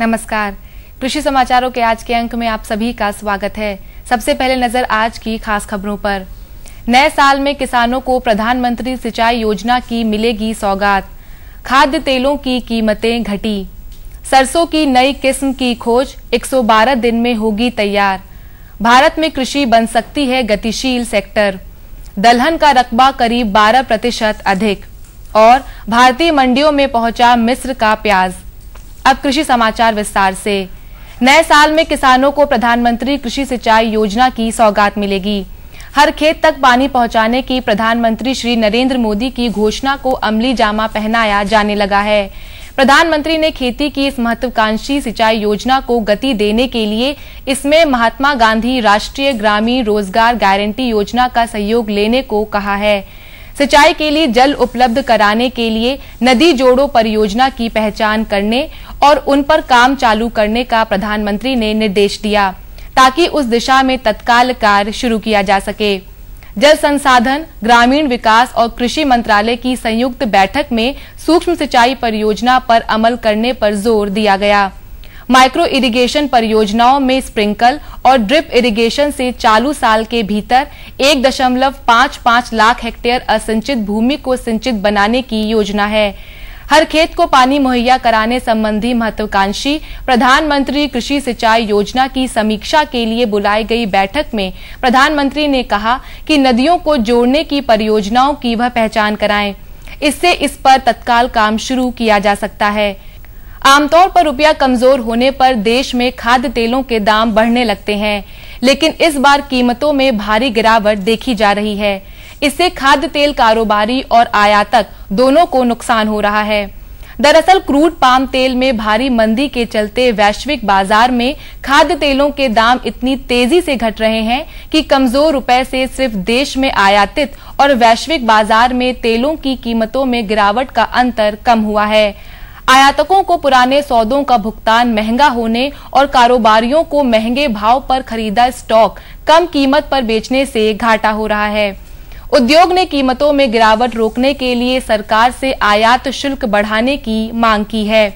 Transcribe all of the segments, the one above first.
नमस्कार। कृषि समाचारों के आज के अंक में आप सभी का स्वागत है। सबसे पहले नजर आज की खास खबरों पर। नए साल में किसानों को प्रधानमंत्री सिंचाई योजना की मिलेगी सौगात। खाद्य तेलों की कीमतें घटी। सरसों की नई किस्म की खोज 112 दिन में होगी तैयार। भारत में कृषि बन सकती है गतिशील सेक्टर। दलहन का रकबा करीब 12% अधिक। और भारतीय मंडियों में पहुंचा मिस्र का प्याज। अब कृषि समाचार विस्तार से। नए साल में किसानों को प्रधानमंत्री कृषि सिंचाई योजना की सौगात मिलेगी। हर खेत तक पानी पहुंचाने की प्रधानमंत्री श्री नरेंद्र मोदी की घोषणा को अमली जामा पहनाया जाने लगा है। प्रधानमंत्री ने खेती की इस महत्वाकांक्षी सिंचाई योजना को गति देने के लिए इसमें महात्मा गांधी राष्ट्रीय ग्रामीण रोजगार गारंटी योजना का सहयोग लेने को कहा है। सिंचाई के लिए जल उपलब्ध कराने के लिए नदी जोड़ो परियोजना की पहचान करने और उन पर काम चालू करने का प्रधानमंत्री ने निर्देश दिया, ताकि उस दिशा में तत्काल कार्य शुरू किया जा सके। जल संसाधन, ग्रामीण विकास और कृषि मंत्रालय की संयुक्त बैठक में सूक्ष्म सिंचाई परियोजना पर अमल करने पर जोर दिया गया। माइक्रो इरिगेशन परियोजनाओं में स्प्रिंकल और ड्रिप इरिगेशन से चालू साल के भीतर 1.55 लाख हेक्टेयर असिंचित भूमि को सिंचित बनाने की योजना है। हर खेत को पानी मुहैया कराने संबंधी महत्वाकांक्षी प्रधानमंत्री कृषि सिंचाई योजना की समीक्षा के लिए बुलाई गई बैठक में प्रधानमंत्री ने कहा कि नदियों को जोड़ने की परियोजनाओं की वह पहचान कराएं। इससे इस पर तत्काल काम शुरू किया जा सकता है। आमतौर पर रुपया कमजोर होने पर देश में खाद्य तेलों के दाम बढ़ने लगते हैं, लेकिन इस बार कीमतों में भारी गिरावट देखी जा रही है। इससे खाद्य तेल कारोबारी और आयातक दोनों को नुकसान हो रहा है। दरअसल क्रूड पाम तेल में भारी मंदी के चलते वैश्विक बाजार में खाद्य तेलों के दाम इतनी तेजी से घट रहे हैं कि कमजोर रुपए से सिर्फ देश में आयातित और वैश्विक बाजार में तेलों की कीमतों में गिरावट का अंतर कम हुआ है। आयातकों को पुराने सौदों का भुगतान महंगा होने और कारोबारियों को महंगे भाव पर खरीदा स्टॉक कम कीमत पर बेचने से घाटा हो रहा है। उद्योग ने कीमतों में गिरावट रोकने के लिए सरकार से आयात शुल्क बढ़ाने की मांग की है।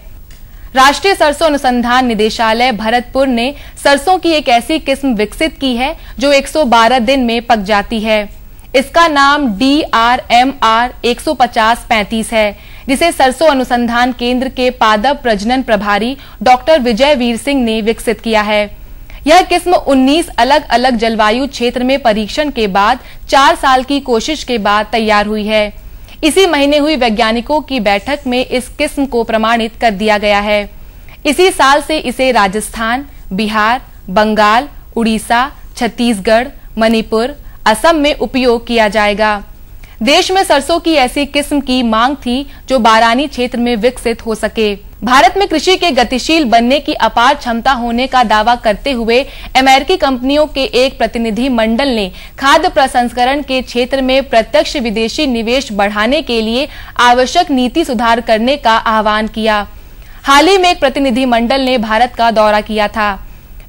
राष्ट्रीय सरसों अनुसंधान निदेशालय भरतपुर ने सरसों की एक ऐसी किस्म विकसित की है जो 112 दिन में पक जाती है। इसका नाम DRMR 150-35 है, जिसे सरसों अनुसंधान केंद्र के पादप प्रजनन प्रभारी डॉक्टर विजय वीर सिंह ने विकसित किया है। यह किस्म 19 अलग अलग जलवायु क्षेत्र में परीक्षण के बाद 4 साल की कोशिश के बाद तैयार हुई है। इसी महीने हुई वैज्ञानिकों की बैठक में इस किस्म को प्रमाणित कर दिया गया है। इसी साल से इसे राजस्थान, बिहार, बंगाल, उड़ीसा, छत्तीसगढ़, मणिपुर, असम में उपयोग किया जाएगा। देश में सरसों की ऐसी किस्म की मांग थी जो बारानी क्षेत्र में विकसित हो सके। भारत में कृषि के गतिशील बनने की अपार क्षमता होने का दावा करते हुए अमेरिकी कंपनियों के एक प्रतिनिधि मंडल ने खाद्य प्रसंस्करण के क्षेत्र में प्रत्यक्ष विदेशी निवेश बढ़ाने के लिए आवश्यक नीति सुधार करने का आह्वान किया। हाल ही में एक प्रतिनिधि मंडल ने भारत का दौरा किया था।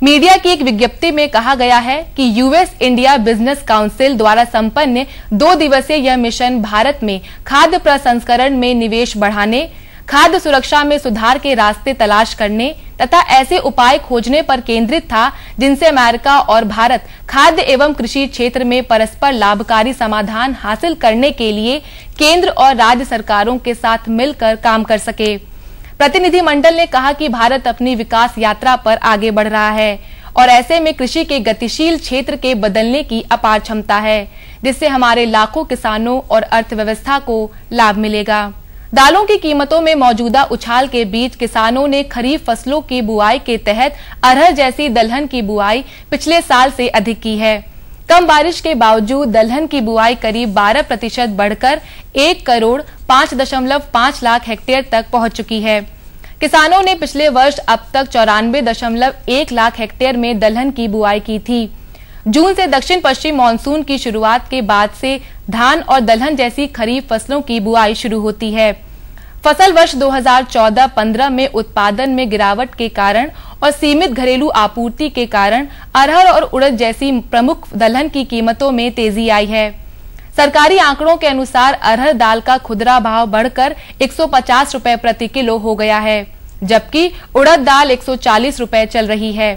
मीडिया की एक विज्ञप्ति में कहा गया है कि यूएस इंडिया बिजनेस काउंसिल द्वारा संपन्न 2 दिवसीय यह मिशन भारत में खाद्य प्रसंस्करण में निवेश बढ़ाने, खाद्य सुरक्षा में सुधार के रास्ते तलाश करने तथा ऐसे उपाय खोजने पर केंद्रित था जिनसे अमेरिका और भारत खाद्य एवं कृषि क्षेत्र में परस्पर लाभकारी समाधान हासिल करने के लिए केंद्र और राज्य सरकारों के साथ मिलकर काम कर सके। प्रतिनिधिमंडल ने कहा कि भारत अपनी विकास यात्रा पर आगे बढ़ रहा है और ऐसे में कृषि के गतिशील क्षेत्र के बदलने की अपार क्षमता है, जिससे हमारे लाखों किसानों और अर्थव्यवस्था को लाभ मिलेगा। दालों की कीमतों में मौजूदा उछाल के बीच किसानों ने खरीफ फसलों की बुआई के तहत अरहर जैसी दलहन की बुआई पिछले साल से अधिक की है। कम बारिश के बावजूद दलहन की बुआई करीब 12% बढ़कर 1,05.5 लाख हेक्टेयर तक पहुंच चुकी है। किसानों ने पिछले वर्ष अब तक 94.1 लाख हेक्टेयर में दलहन की बुआई की थी। जून से दक्षिण पश्चिम मानसून की शुरुआत के बाद से धान और दलहन जैसी खरीफ फसलों की बुआई शुरू होती है। फसल वर्ष 2014-15 में उत्पादन में गिरावट के कारण और सीमित घरेलू आपूर्ति के कारण अरहर और उड़द जैसी प्रमुख दलहन की कीमतों में तेजी आई है। सरकारी आंकड़ों के अनुसार अरहर दाल का खुदरा भाव बढ़कर 150 रुपए प्रति किलो हो गया है। जबकि उड़द दाल 140 रुपए चल रही है।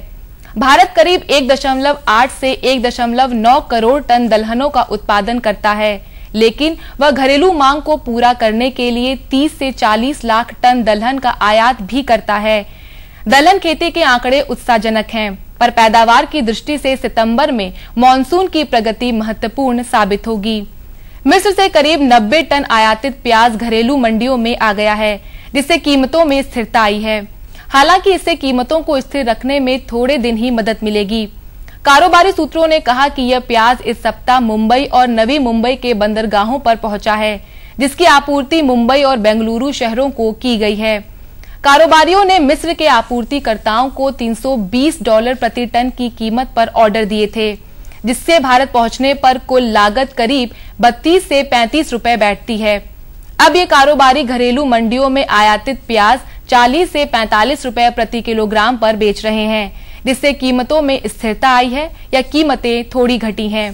भारत करीब 1.8 से 1.9 करोड़ टन दलहनों का उत्पादन करता है, लेकिन वह घरेलू मांग को पूरा करने के लिए 30 से 40 लाख टन दलहन का आयात भी करता है। दलहन खेती के आंकड़े उत्साहजनक हैं, पर पैदावार की दृष्टि से सितंबर में मॉनसून की प्रगति महत्वपूर्ण साबित होगी। मिस्र से करीब 90 टन आयातित प्याज घरेलू मंडियों में आ गया है, जिससे कीमतों में स्थिरता आई है। हालांकि इससे कीमतों को स्थिर रखने में थोड़े दिन ही मदद मिलेगी। कारोबारी सूत्रों ने कहा कि यह प्याज इस सप्ताह मुंबई और नवी मुंबई के बंदरगाहों पर पहुंचा है, जिसकी आपूर्ति मुंबई और बेंगलुरु शहरों को की गई है। कारोबारियों ने मिस्र के आपूर्तिकर्ताओं को $320 प्रति टन की कीमत पर ऑर्डर दिए थे, जिससे भारत पहुंचने पर कुल लागत करीब 32 से 35 रुपए बैठती है। अब ये कारोबारी घरेलू मंडियों में आयातित प्याज 40 से 45 रुपए प्रति किलोग्राम पर बेच रहे हैं, जिससे कीमतों में स्थिरता आई है या कीमतें थोड़ी घटी हैं।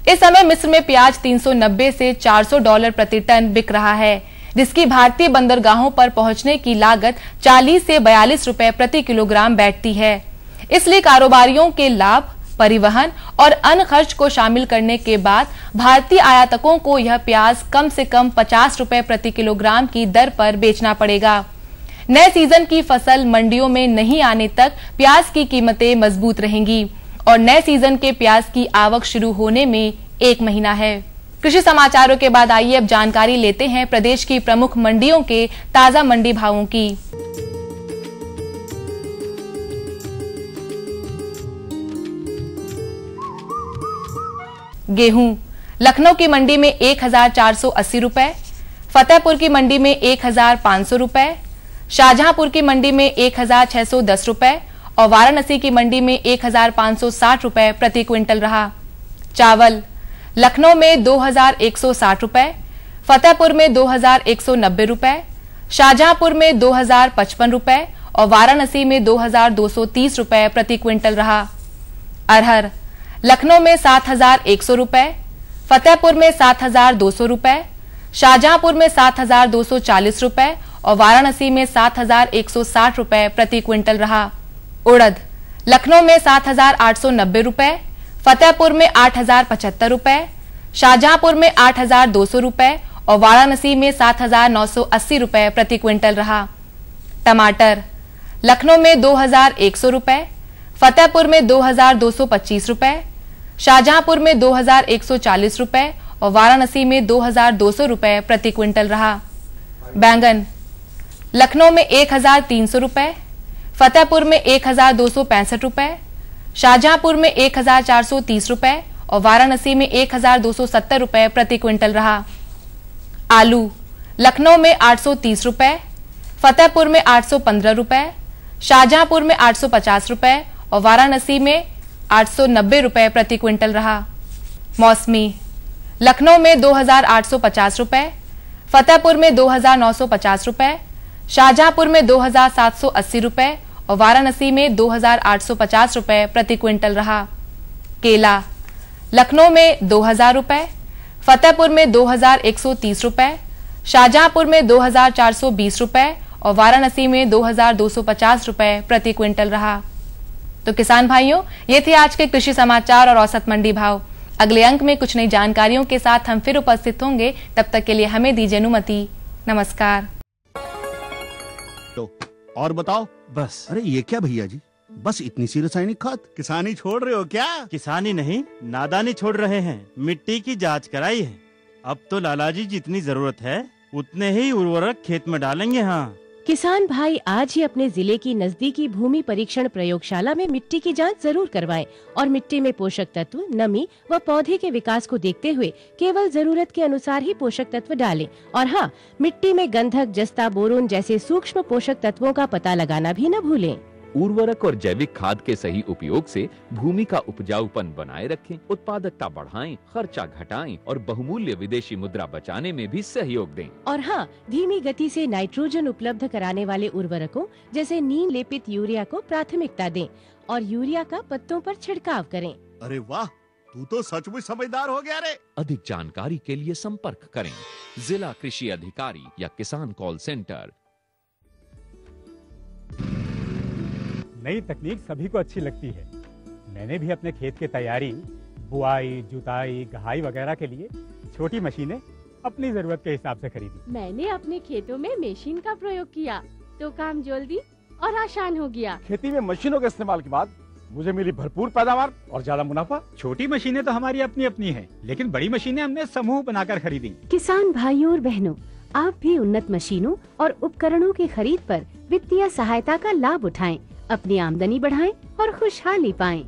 इस समय मिस्र में प्याज $390 से $400 प्रति टन बिक रहा है, जिसकी भारतीय बंदरगाहों पर पहुंचने की लागत 40 से 42 रुपए प्रति किलोग्राम बैठती है। इसलिए कारोबारियों के लाभ, परिवहन और अन्य खर्च को शामिल करने के बाद भारतीय आयातकों को यह प्याज कम से कम 50 रुपए प्रति किलोग्राम की दर पर बेचना पड़ेगा। नए सीजन की फसल मंडियों में नहीं आने तक प्याज की कीमतें मजबूत रहेंगी और नए सीजन के प्याज की आवक शुरू होने में 1 महीना है। कृषि समाचारों के बाद आइए अब जानकारी लेते हैं प्रदेश की प्रमुख मंडियों के ताजा मंडी भावों की। गेहूं लखनऊ की मंडी में 1480 रुपए, फतेहपुर की मंडी में 1500 रुपए, शाहजहांपुर की मंडी में 1610 रुपए और वाराणसी की मंडी में 1560 रुपए प्रति क्विंटल रहा। चावल लखनऊ में 2160 रुपए, फतेहपुर में 2190 रुपए, शाहजहांपुर में 2055 रुपए और वाराणसी में 2230 रुपए प्रति क्विंटल रहा। अरहर लखनऊ में 7100 रुपए, फतेहपुर में 7200 रुपए, शाहजहांपुर में 7240 रुपए और वाराणसी में 7160 रुपए प्रति क्विंटल रहा। उड़द लखनऊ में 7890 रुपए, फतेहपुर में 8075 रुपए, शाहजहांपुर में 8200 रुपए और वाराणसी में 7980 रुपए प्रति क्विंटल रहा। टमाटर लखनऊ में 2100 रुपए, फतेहपुर में 2225 रुपए, शाहजहांपुर में 2140 रुपए और वाराणसी में 2200 रुपए प्रति क्विंटल रहा। बैंगन लखनऊ में 1300 रुपए, फतेहपुर में 1265 रुपए, शाहजहांपुर में 1430 रुपए और वाराणसी में 1270 रुपए प्रति क्विंटल रहा। आलू लखनऊ में 830 रुपए, फतेहपुर में 815 रुपए, शाहजहांपुर में 850 रुपए और वाराणसी में 890 रुपए प्रति क्विंटल रहा। मौसमी लखनऊ में 2850 रुपए, फतेहपुर में 2950 रुपए, शाहजहांपुर में 2780 रुपए और वाराणसी में 2850 रुपए प्रति क्विंटल रहा। केला लखनऊ में 2000 रुपए, फतेहपुर में 2130 रुपए, शाहजहांपुर में 2420 रुपए और वाराणसी में 2250 रुपए प्रति क्विंटल रहा। तो किसान भाइयों, ये थे आज के कृषि समाचार और औसत मंडी भाव। अगले अंक में कुछ नई जानकारियों के साथ हम फिर उपस्थित होंगे। तब तक के लिए हमें दीजिए अनुमति। नमस्कार। तो और बताओ। बस। अरे ये क्या भैया जी, बस इतनी सी रासायनिक खाद? किसानी छोड़ रहे हो क्या? किसानी नहीं, नादानी छोड़ रहे हैं। मिट्टी की जांच कराई है। अब तो लालाजी जितनी जरूरत है उतने ही उर्वरक खेत में डालेंगे। हाँ किसान भाई आज ही अपने जिले की नजदीकी भूमि परीक्षण प्रयोगशाला में मिट्टी की जांच जरूर करवाएं और मिट्टी में पोषक तत्व, नमी व पौधे के विकास को देखते हुए केवल जरूरत के अनुसार ही पोषक तत्व डालें। और हाँ, मिट्टी में गंधक, जस्ता, बोरोन जैसे सूक्ष्म पोषक तत्वों का पता लगाना भी न भूलें। उर्वरक और जैविक खाद के सही उपयोग से भूमि का उपजाऊपन बनाए रखें, उत्पादकता बढ़ाएं, खर्चा घटाएं और बहुमूल्य विदेशी मुद्रा बचाने में भी सहयोग दें। और हाँ, धीमी गति से नाइट्रोजन उपलब्ध कराने वाले उर्वरकों जैसे नीम लेपित यूरिया को प्राथमिकता दें और यूरिया का पत्तों पर छिड़काव करें। अरे वाह, तू तो सचमुच समझदार हो गया रे। अधिक जानकारी के लिए संपर्क करें जिला कृषि अधिकारी या किसान कॉल सेंटर। नई तकनीक सभी को अच्छी लगती है। मैंने भी अपने खेत की तैयारी, बुआई, जुताई, गहाई वगैरह के लिए छोटी मशीनें अपनी जरूरत के हिसाब से खरीदी। मैंने अपने खेतों में मशीन का प्रयोग किया तो काम जल्दी और आसान हो गया। खेती में मशीनों के इस्तेमाल के बाद मुझे मिली भरपूर पैदावार और ज्यादा मुनाफा। छोटी मशीनें तो हमारी अपनी अपनी हैं, लेकिन बड़ी मशीनें हमने समूह बनाकर खरीदी। किसान भाइयों और बहनों, आप भी उन्नत मशीनों और उपकरणों की खरीद पर वित्तीय सहायता का लाभ उठाएं, अपनी आमदनी बढ़ाएं और खुशहाली पाएं।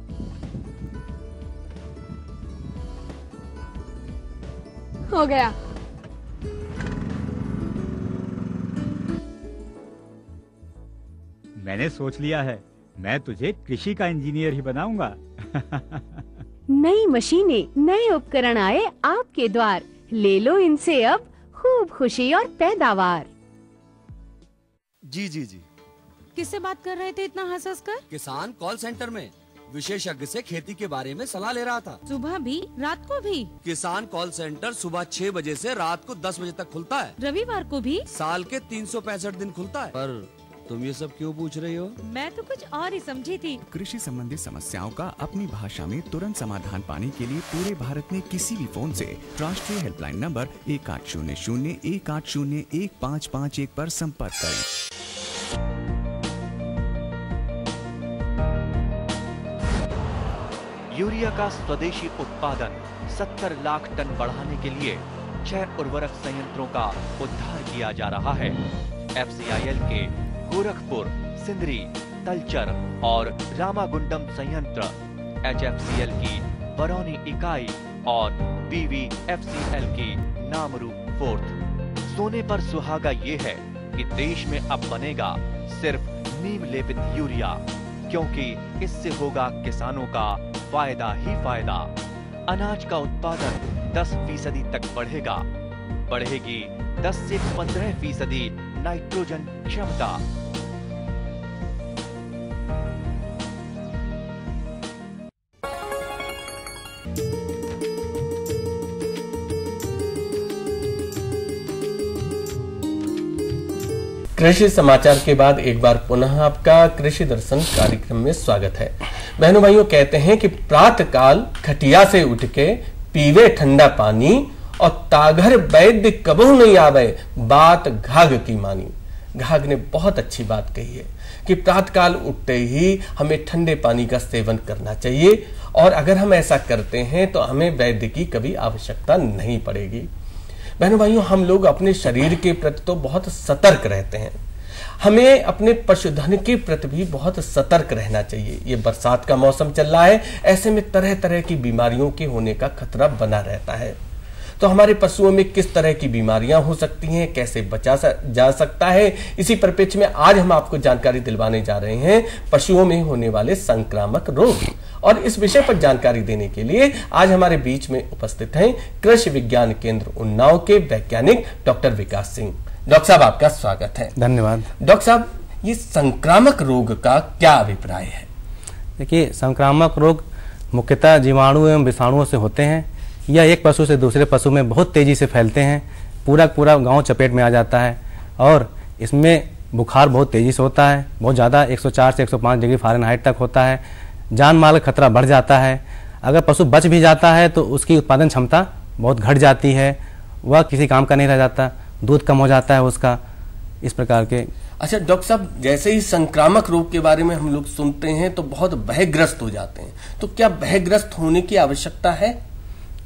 हो गया। मैंने सोच लिया है, मैं तुझे कृषि का इंजीनियर ही बनाऊंगा। नई मशीनें, नए उपकरण आए आपके द्वार, ले लो इनसे अब खूब खुशी और पैदावार। जी जी जी। किससे बात कर रहे थे इतना हंस हंस कर? किसान कॉल सेंटर में विशेषज्ञ से खेती के बारे में सलाह ले रहा था। सुबह भी रात को भी? किसान कॉल सेंटर सुबह 6 बजे से रात को 10 बजे तक खुलता है। रविवार को भी? साल के 365 दिन खुलता है। पर तुम ये सब क्यों पूछ रही हो? मैं तो कुछ और ही समझी थी। कृषि संबंधी समस्याओं का अपनी भाषा में तुरंत समाधान पाने के लिए पूरे भारत में किसी भी फोन से राष्ट्रीय हेल्पलाइन नंबर 1800-180-1551 पर संपर्क करें। यूरिया का स्वदेशी उत्पादन 70 लाख टन बढ़ाने के लिए 6 उर्वरक संयंत्रों का उद्धार किया जा रहा है। FCIL के गोरखपुर, सिंदरी, तलचर और रामागुंडम संयंत्र, HFCL की बरौनी इकाई और BVFCL की नामरू फोर्थ। सोने पर सुहागा ये है कि देश में अब बनेगा सिर्फ नीम लेपित यूरिया, क्योंकि इससे होगा किसानों का फायदा ही फायदा। अनाज का उत्पादन 10% तक बढ़ेगा। बढ़ेगी 10 से 15% नाइट्रोजन क्षमता। कृषि समाचार के बाद एक बार पुनः आपका कृषि दर्शन कार्यक्रम में स्वागत है। बहनों भाइयों, कहते हैं कि प्रातः काल खटिया से उठ के पीवे ठंडा पानी और ताघर वैद्य कबहू नहीं आवे, बात घाघ की मानी। घाघ ने बहुत अच्छी बात कही है कि प्रातःकाल उठते ही हमें ठंडे पानी का सेवन करना चाहिए, और अगर हम ऐसा करते हैं तो हमें वैद्य की कभी आवश्यकता नहीं पड़ेगी। बहनों भाइयों, हम लोग अपने शरीर के प्रति तो बहुत सतर्क रहते हैं, हमें अपने पशुधन के प्रति भी बहुत सतर्क रहना चाहिए। ये बरसात का मौसम चल रहा है, ऐसे में तरह तरह की बीमारियों के होने का खतरा बना रहता है। तो हमारे पशुओं में किस तरह की बीमारियां हो सकती हैं, कैसे बचा जा सकता है, इसी परिप्रेक्ष्य में आज हम आपको जानकारी दिलवाने जा रहे हैं पशुओं में होने वाले संक्रामक रोग। और इस विषय पर जानकारी देने के लिए आज हमारे बीच में उपस्थित हैं कृषि विज्ञान केंद्र उन्नाव के वैज्ञानिक डॉक्टर विकास सिंह। डॉक्टर साहब, आपका स्वागत है। धन्यवाद। डॉक्टर साहब, ये संक्रामक रोग का क्या अभिप्राय है? देखिए, संक्रामक रोग मुख्यतः जीवाणु एवं विषाणुओं से होते हैं। यह एक पशु से दूसरे पशु में बहुत तेजी से फैलते हैं, पूरा गांव चपेट में आ जाता है, और इसमें बुखार बहुत तेजी से होता है, बहुत ज़्यादा 104 से 105 डिग्री फ़ारेनहाइट तक होता है। जान माल का खतरा बढ़ जाता है। अगर पशु बच भी जाता है तो उसकी उत्पादन क्षमता बहुत घट जाती है, वह किसी काम का नहीं रह जाता, दूध कम हो जाता है उसका, इस प्रकार के। अच्छा डॉक्टर साहब, जैसे ही संक्रामक रोग के बारे में हम लोग सुनते हैं तो बहुत भयग्रस्त हो जाते हैं, तो क्या भयग्रस्त होने की आवश्यकता है?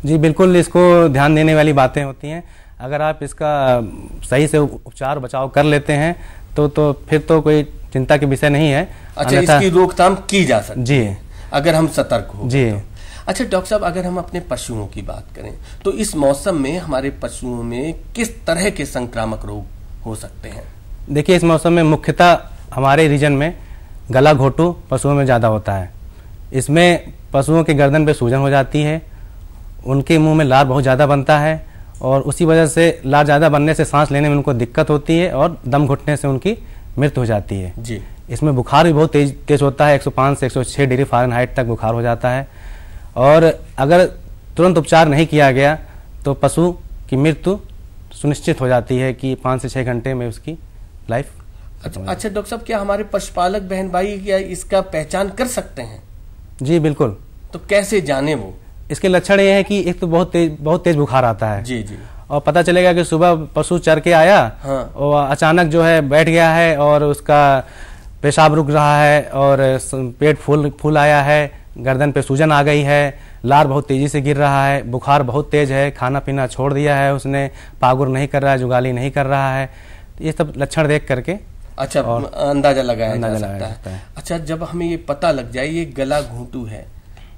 जी बिल्कुल, इसको ध्यान देने वाली बातें होती हैं। अगर आप इसका सही से उपचार बचाव कर लेते हैं तो फिर तो कोई चिंता के विषय नहीं है। अच्छा, इसकी रोकथाम की जा सकती जी, अगर हम सतर्क हो जी। अच्छा डॉक्टर साहब, अगर हम अपने पशुओं की बात करें तो इस मौसम में हमारे पशुओं में किस तरह के संक्रामक रोग हो सकते हैं? देखिए, इस मौसम में मुख्यतः हमारे रीजन में गला घोटू पशुओं में ज़्यादा होता है। इसमें पशुओं के गर्दन पे सूजन हो जाती है, उनके मुंह में लार बहुत ज़्यादा बनता है, और उसी वजह से लार ज़्यादा बनने से सांस लेने में उनको दिक्कत होती है और दम घुटने से उनकी मृत्यु हो जाती है जी। इसमें बुखार भी बहुत तेज होता है, 105 से 106 डिग्री फ़ारेनहाइट तक बुखार हो जाता है, और अगर तुरंत उपचार नहीं किया गया तो पशु की मृत्यु सुनिश्चित हो जाती है कि 5 से 6 घंटे में उसकी लाइफ अच्छा डॉक्टर साहब, क्या हमारे पशुपालक बहन भाई क्या इसका पहचान कर सकते हैं? जी बिल्कुल। तो कैसे जाने वो? इसके लक्षण ये है कि एक तो बहुत तेज बुखार आता है। जी जी। और पता चलेगा कि सुबह पशु चर के आया और अचानक जो है बैठ गया है और उसका पेशाब रुक रहा है और पेट फूल आया है, गर्दन पे सूजन आ गई है, लार बहुत तेजी से गिर रहा है, बुखार बहुत तेज है, खाना पीना छोड़ दिया है उसने, पागुर नहीं कर रहा है, जुगाली नहीं कर रहा है। ये सब लक्षण देख करके अच्छा अंदाजा लगाया जा सकता है। अच्छा, जब हमें ये पता लग जाए ये गला घूंटू है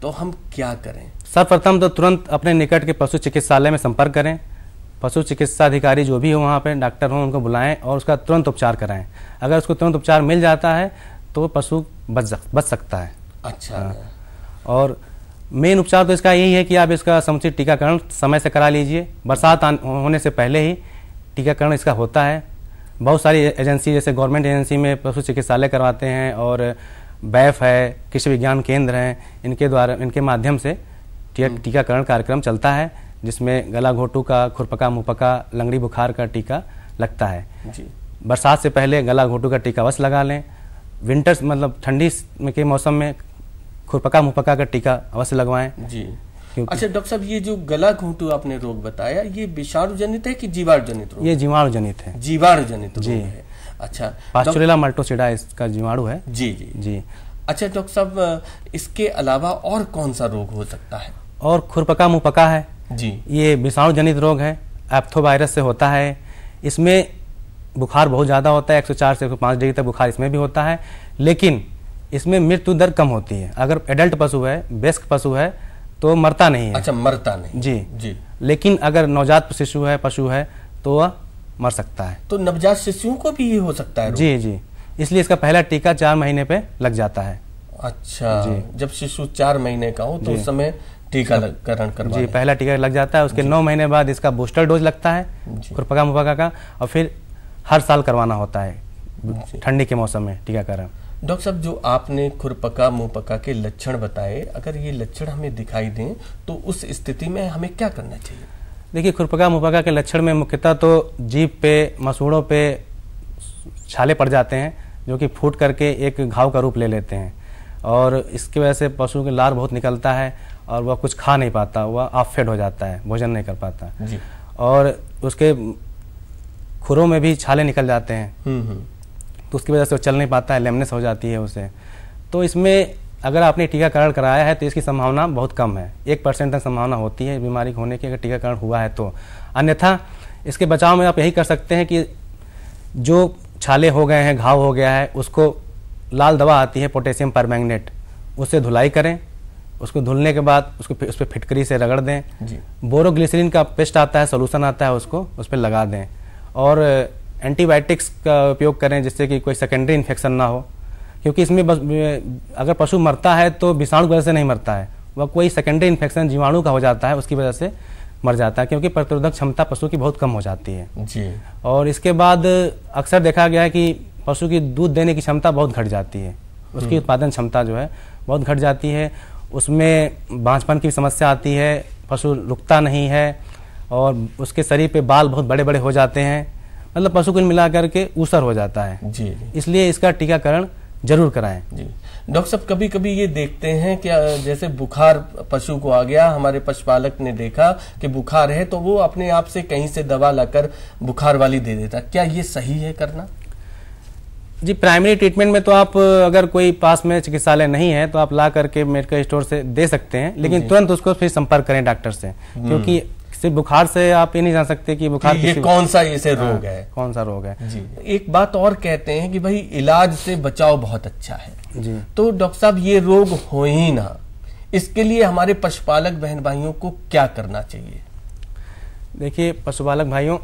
तो हम क्या करें? सर्वप्रथम तो तुरंत अपने निकट के पशु चिकित्सालय में संपर्क करें। पशु चिकित्सा अधिकारी जो भी हो वहाँ पे डॉक्टर हों उनको बुलाएं और उसका तुरंत उपचार कराएं। अगर उसको तुरंत उपचार मिल जाता है तो पशु बच सकता है। अच्छा। और मेन उपचार तो इसका यही है कि आप इसका समुचित टीकाकरण समय से करा लीजिए। बरसात होने से पहले ही टीकाकरण इसका होता है। बहुत सारी एजेंसी जैसे गवर्नमेंट एजेंसी में पशु चिकित्सालय करवाते हैं और बैफ है, कृषि विज्ञान केंद्र हैं, इनके माध्यम से टीकाकरण कार्यक्रम चलता है जिसमें गला घोटू का, खुरपका मुहपका, लंगड़ी बुखार का टीका लगता है। जी। बरसात से पहले गला घोटू का टीका अवश्य लगा लें। विंटर्स मतलब ठंडी के मौसम में खुरपका मुहपका का टीका अवश्य लगवाएं। जी। अच्छा डॉक्टर साहब, ये जो गला घोंटू आपने रोग बताया ये विषाणु जनित है कि जीवाणु जनित रोग? ये जीवाणु जनित है। जीवाणु जनित रोग है। अच्छा, पास्चुरेला मल्टोसिडा इसका जीवाणु है। जी जी जी। अच्छा डॉक्टर साहब, इसके अलावा और कौन सा रोग हो सकता है? और खुरपका मुहपका है जी, ये विषाणु जनित रोग है, एप्थोवायरस से होता है। इसमें बुखार बहुत ज़्यादा होता है, 104 से 105 डिग्री तक बुखार इसमें भी होता है, लेकिन इसमें मृत्यु दर कम होती है। अगर एडल्ट पशु है, वयस्क पशु है तो मरता नहीं है। अच्छा, मरता नहीं। जी जी। लेकिन अगर नवजात शिशु है, पशु है तो वह मर सकता है। तो नवजात शिशुओं को भी ये हो सकता है? जी जी, इसलिए इसका पहला टीका 4 महीने पे लग जाता है। अच्छा जी। जब शिशु 4 महीने का हो तो उस समय टीकाकरण करवाएं। जी, पहला टीका लग जाता है। उसके 9 महीने बाद इसका बूस्टर डोज लगता है खुरपका मुहपका का, और फिर हर साल करवाना होता है ठंडी के मौसम में टीकाकरण। डॉक्टर साहब, जो आपने खुरपका मुहपका के लक्षण बताए, अगर ये लक्षण हमें दिखाई दें तो उस स्थिति में हमें क्या करना चाहिए? देखिए, खुरपका मुहपका के लक्षण में मुख्यतः तो जीभ पे, मसूड़ों पे छाले पड़ जाते हैं जो कि फूट करके एक घाव का रूप ले लेते हैं, और इसकी वजह से पशु के लार बहुत निकलता है और वह कुछ खा नहीं पाता, वह ऑफ-फेड हो जाता है, भोजन नहीं कर पाता जी। और उसके खुरों में भी छाले निकल जाते हैं तो उसकी वजह से वो चल नहीं पाता है, लेमनेस हो जाती है उसे। तो इसमें अगर आपने टीकाकरण कराया है तो इसकी संभावना बहुत कम है, 1% तक संभावना होती है बीमारी होने की अगर टीकाकरण हुआ है तो। अन्यथा इसके बचाव में आप यही कर सकते हैं कि जो छाले हो गए हैं, घाव हो गया है, उसको लाल दवा आती है पोटेशियम परमैंगनेट, उससे धुलाई करें। उसको धुलने के बाद उसको उस पर फिटकरी से रगड़ दें। बोरोग्लिसरीन का पेस्ट आता है, सोल्यूशन आता है, उसको उस पर लगा दें। और एंटीबायोटिक्स का उपयोग करें जिससे कि कोई सेकेंडरी इन्फेक्शन ना हो, क्योंकि इसमें अगर पशु मरता है तो विषाणु की वजह से नहीं मरता है, वह कोई सेकेंडरी इन्फेक्शन जीवाणु का हो जाता है, उसकी वजह से मर जाता है, क्योंकि प्रतिरोधक क्षमता पशु की बहुत कम हो जाती है जी। और इसके बाद अक्सर देखा गया है कि पशु की दूध देने की क्षमता बहुत घट जाती है, उसकी उत्पादन क्षमता जो है बहुत घट जाती है, उसमें बांझपन की समस्या आती है, पशु रुकता नहीं है और उसके शरीर पे बाल बहुत बड़े बड़े हो जाते हैं, मतलब पशु कुल मिला करके ऊसर हो जाता है जी। इसलिए इसका टीकाकरण जरूर कराएं जी। डॉक्टर साहब, कभी कभी ये देखते हैं कि जैसे बुखार पशु को आ गया, हमारे पशुपालक ने देखा कि बुखार है तो वो अपने आप से कहीं से दवा लाकर बुखार वाली दे देता, क्या ये सही है करना? जी, प्राइमरी ट्रीटमेंट में तो आप अगर कोई पास में चिकित्सालय नहीं है तो आप ला करके मेडिकल स्टोर से दे सकते हैं, लेकिन तुरंत उसको फिर संपर्क करें डॉक्टर से, क्योंकि सिर्फ बुखार से आप ये नहीं जान सकते कि बुखार ये कौन सा ऐसे रोग है, कौन सा रोग है जी। एक बात और कहते हैं कि भाई इलाज से बचाव बहुत अच्छा है जी। तो डॉक्टर साहब, ये रोग हो ही ना, इसके लिए हमारे पशुपालक बहन भाइयों को क्या करना चाहिए? देखिए पशुपालक भाइयों,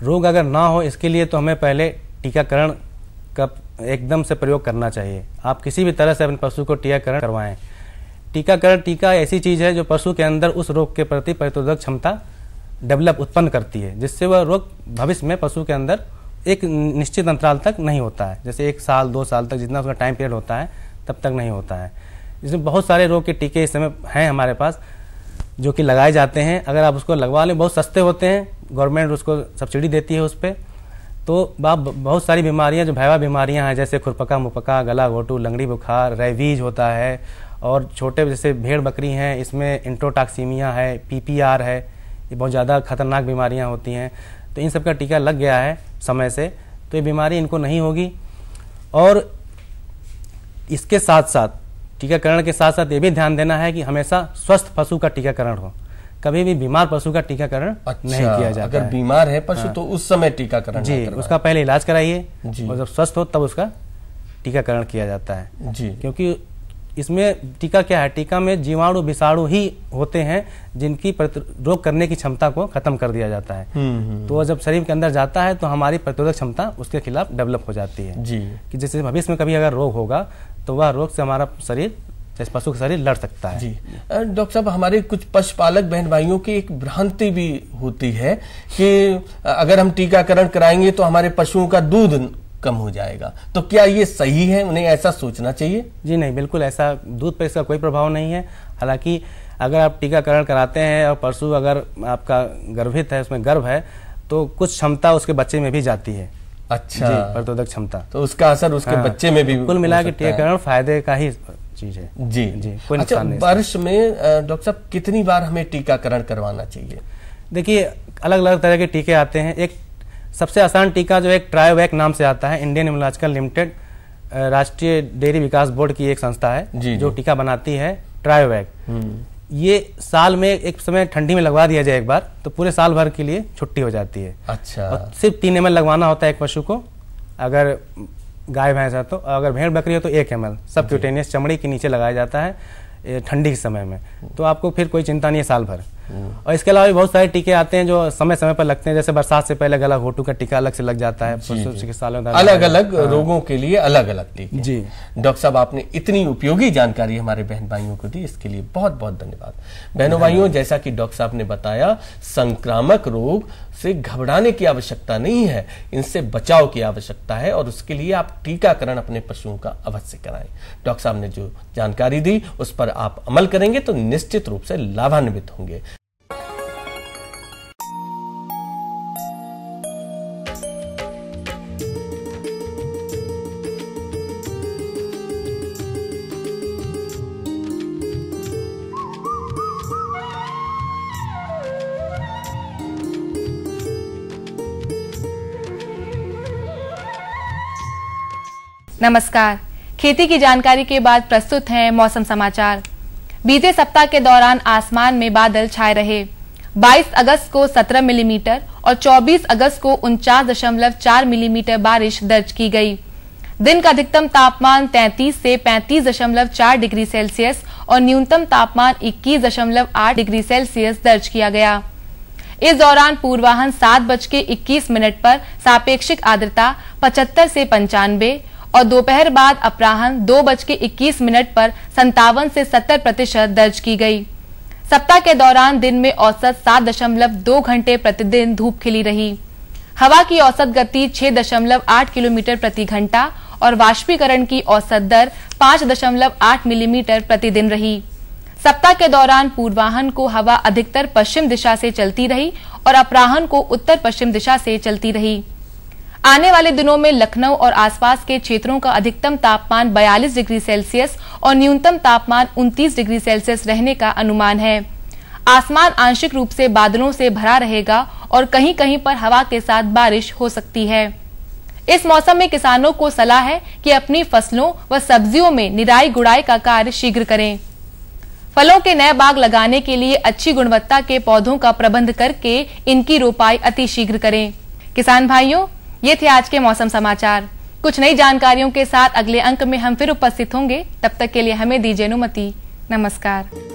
रोग अगर ना हो इसके लिए तो हमें पहले टीकाकरण का एकदम से प्रयोग करना चाहिए। आप किसी भी तरह से अपने पशु को टीकाकरण करवाएं। टीका ऐसी चीज है जो पशु के अंदर उस रोग के प्रति प्रतिरोधक क्षमता डेवलप उत्पन्न करती है, जिससे वह रोग भविष्य में पशु के अंदर एक निश्चित अंतराल तक नहीं होता है, जैसे 1 साल 2 साल तक जितना उसका टाइम पीरियड होता है तब तक नहीं होता है। इसमें बहुत सारे रोग के टीके इस समय हैं हमारे पास जो कि लगाए जाते हैं। अगर आप उसको लगवा लें, बहुत सस्ते होते हैं, गवर्नमेंट उसको सब्सिडी देती है उस पर, तो बहुत सारी बीमारियां जो भयावह बीमारियां हैं, जैसे खुरपका मुपका, गला घोटू, लंगड़ी बुखार, रेबीज होता है, और छोटे जैसे भेड़ बकरी हैं इसमें इंट्रोटॉक्सीमिया है, पीपीआर है, ये बहुत ज़्यादा खतरनाक बीमारियां होती हैं। तो इन सब का टीका लग गया है समय से, तो ये बीमारी इनको नहीं होगी। और इसके साथ साथ टीकाकरण के साथ साथ ये भी ध्यान देना है कि हमेशा स्वस्थ पशु का टीकाकरण हो, कभी भी बीमार पशु का टीकाकरण नहीं किया जाता। अगर बीमार है पशु तो उस समय टीकाकरण जी, उसका पहले इलाज कराइए और जब स्वस्थ हो तब उसका टीकाकरण किया जाता है जी। क्योंकि इसमें टीका क्या है, टीका में जीवाणु विषाणु ही होते हैं जिनकी रोग करने की क्षमता को खत्म कर दिया जाता है। तो जब शरीर के अंदर जाता है तो हमारी प्रतिरोधक क्षमता उसके खिलाफ डेवलप हो जाती है जी। कि जैसे भविष्य में कभी अगर रोग होगा तो वह रोग से हमारा शरीर, जैसे पशु का शरीर, लड़ सकता है जी। डॉक्टर साहब, हमारे कुछ पशुपालक बहन भाइयों की एक भ्रांति भी होती है कि अगर हम टीकाकरण कराएंगे तो हमारे पशुओं का दूध कम हो जाएगा, तो क्या ये सही है? उन्हें ऐसा सोचना चाहिए? जी नहीं, बिल्कुल ऐसा दूध पर इसका कोई प्रभाव नहीं है। हालांकि अगर आप टीकाकरण कराते हैं और पशु अगर आपका गर्भित है, उसमें गर्भ है, तो कुछ क्षमता उसके बच्चे में भी जाती है। अच्छा, प्रतिरोधक क्षमता, तो उसका असर उसके बच्चे में भी कुल मिला के टीकाकरण फायदे का ही चीज है जी जी। कोई अच्छा, वर्ष में डॉक्टर साहब कितनी बार हमें टीकाकरण करवाना चाहिए? देखिए, अलग अलग तरह के टीके आते हैं। एक सबसे आसान टीका जो एक ट्रायोवैक नाम से आता है, इंडियन इम्यूनोलॉजिकल लिमिटेड, राष्ट्रीय डेयरी विकास बोर्ड की एक संस्था है जो टीका बनाती है, ट्रायोवैक। ये साल में एक समय ठंडी में लगवा दिया जाए एक बार तो पूरे साल भर के लिए छुट्टी हो जाती है। अच्छा। और सिर्फ 3 ml लगवाना होता है एक पशु को, अगर गाय भैंस है तो, अगर भेड़ बकरी हो तो 1 ml सब क्यूटेनियस चमड़ी के नीचे लगाया जाता है ठंडी के समय में। तो आपको फिर कोई चिंता नहीं है साल भर। और इसके अलावा भी बहुत सारे टीके आते हैं जो समय समय पर लगते हैं, जैसे बरसात से पहले गला घोटू का टीका अलग से लग जाता है। अलग अलग रोगों के लिए अलग अलग टीके जी। डॉक्टर साहब, आपने इतनी उपयोगी जानकारी हमारे बहन भाइयों को दी, इसके लिए बहुत बहुत धन्यवाद। बहनों भाइयों, जैसा कि डॉक्टर साहब ने बताया, संक्रामक रोग से घबराने की आवश्यकता नहीं है, इनसे बचाव की आवश्यकता है और उसके लिए आप टीकाकरण अपने पशुओं का अवश्य कराएं। डॉक्टर साहब ने जो जानकारी दी उस पर आप अमल करेंगे तो निश्चित रूप से लाभान्वित होंगे। नमस्कार, खेती की जानकारी के बाद प्रस्तुत हैं मौसम समाचार। बीते सप्ताह के दौरान आसमान में बादल छाए रहे। 22 अगस्त को 17 मिलीमीटर और 24 अगस्त को 49.4 मिलीमीटर बारिश दर्ज की गई। दिन का अधिकतम तापमान 33 से 35.4 डिग्री सेल्सियस और न्यूनतम तापमान 21.8 डिग्री सेल्सियस दर्ज किया गया। इस दौरान पूर्वाह्न 7:21 पर सापेक्षिक आर्द्रता 75 से 95 और दोपहर बाद अपराह्न 2:21 पर 57 से 70% दर्ज की गई। सप्ताह के दौरान दिन में औसत 7.2 घंटे प्रतिदिन धूप खिली रही। हवा की औसत गति 6.8 किलोमीटर प्रति घंटा और वाष्पीकरण की औसत दर 5.8 मिलीमीटर प्रतिदिन रही। सप्ताह के दौरान पूर्वाह्न को हवा अधिकतर पश्चिम दिशा से चलती रही और अपराह्न को उत्तर पश्चिम दिशा से चलती रही। आने वाले दिनों में लखनऊ और आसपास के क्षेत्रों का अधिकतम तापमान 42 डिग्री सेल्सियस और न्यूनतम तापमान 29 डिग्री सेल्सियस रहने का अनुमान है। आसमान आंशिक रूप से बादलों से भरा रहेगा और कहीं कहीं पर हवा के साथ बारिश हो सकती है। इस मौसम में किसानों को सलाह है कि अपनी फसलों व सब्जियों में निराई गुड़ाई का कार्य शीघ्र करें। फलों के नए बाग लगाने के लिए अच्छी गुणवत्ता के पौधों का प्रबंध करके इनकी रोपाई अतिशीघ्र करें। किसान भाइयों, ये थे आज के मौसम समाचार। कुछ नई जानकारियों के साथ अगले अंक में हम फिर उपस्थित होंगे। तब तक के लिए हमें दीजिए अनुमति। नमस्कार।